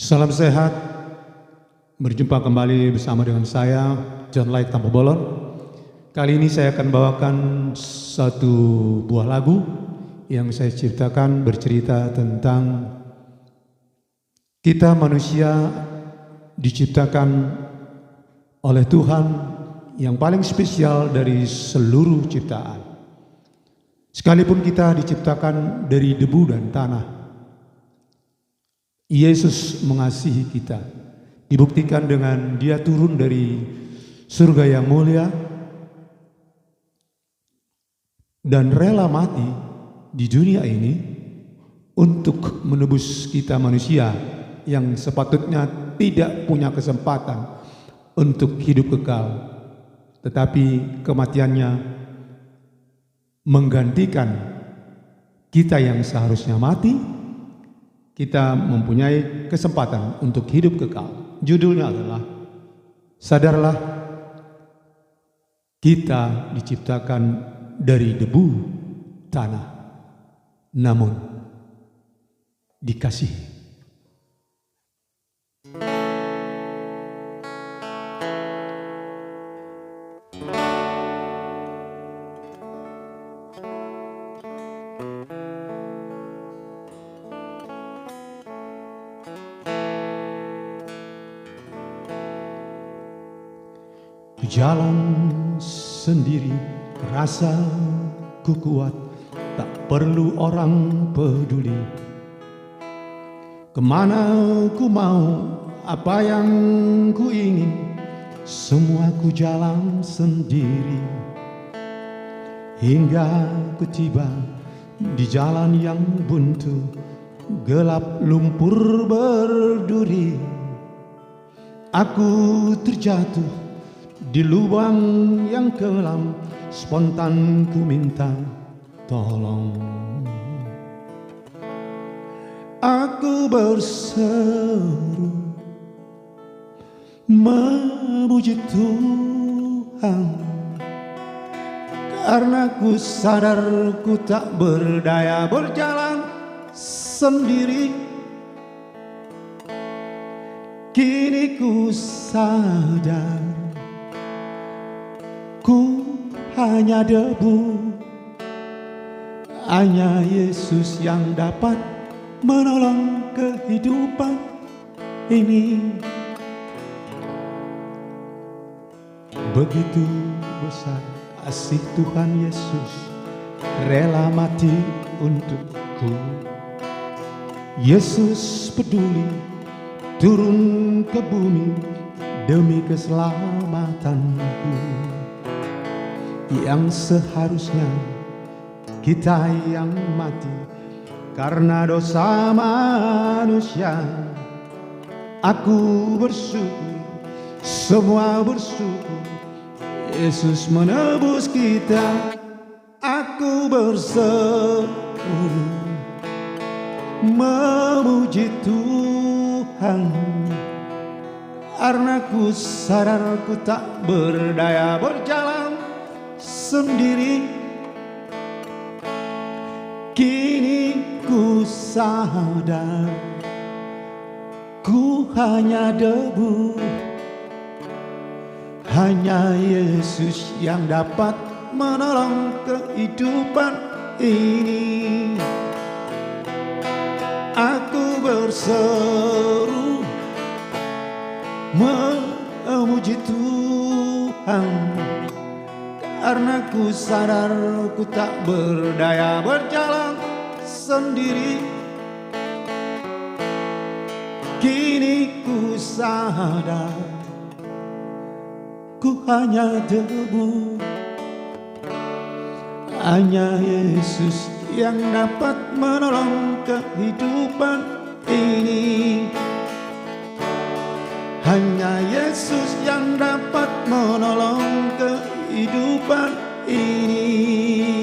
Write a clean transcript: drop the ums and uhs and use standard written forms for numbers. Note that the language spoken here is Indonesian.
Salam sehat, berjumpa kembali bersama dengan saya, John Like Tanpa Bolon. Kali ini saya akan bawakan satu buah lagu yang saya ciptakan bercerita tentang kita manusia diciptakan oleh Tuhan yang paling spesial dari seluruh ciptaan. Sekalipun kita diciptakan dari debu dan tanah, Yesus mengasihi kita, dibuktikan dengan Dia turun dari surga yang mulia dan rela mati di dunia ini untuk menebus kita manusia yang sepatutnya tidak punya kesempatan untuk hidup kekal, tetapi kematiannya menggantikan kita yang seharusnya mati. Kita mempunyai kesempatan untuk hidup kekal. Judulnya adalah Sadarlah, kita diciptakan dari debu tanah, namun dikasihi. Ku jalan sendiri, rasa ku kuat, tak perlu orang peduli. Kemana ku mau, apa yang ku ingin, semua ku jalan sendiri. Hingga ku tiba di jalan yang buntu, gelap lumpur berduri. Aku terjatuh di lubang yang kelam, spontan ku minta tolong. Aku berseru memuji Tuhan, karena ku sadar ku tak berdaya berjalan sendiri. Kini ku sadar ku hanya debu, hanya Yesus yang dapat menolong kehidupan ini. Begitu besar kasih Tuhan Yesus, rela mati untukku. Yesus peduli turun ke bumi demi keselamatanku, yang seharusnya kita yang mati karena dosa manusia. Aku bersyukur, semua bersyukur, Yesus menebus kita. Aku berseru memuji Tuhan, karena ku sadar ku tak berdaya berjalan sendiri. Kini ku sadar ku hanya debu, hanya Yesus yang dapat menolong kehidupan ini. Aku berseru memuji Tuhan, karena ku sadar ku tak berdaya berjalan sendiri. Kini ku sadar ku hanya debu, hanya Yesus yang dapat menolong kehidupan ini. Hanya Yesus yang dapat menolong kehidupan ini.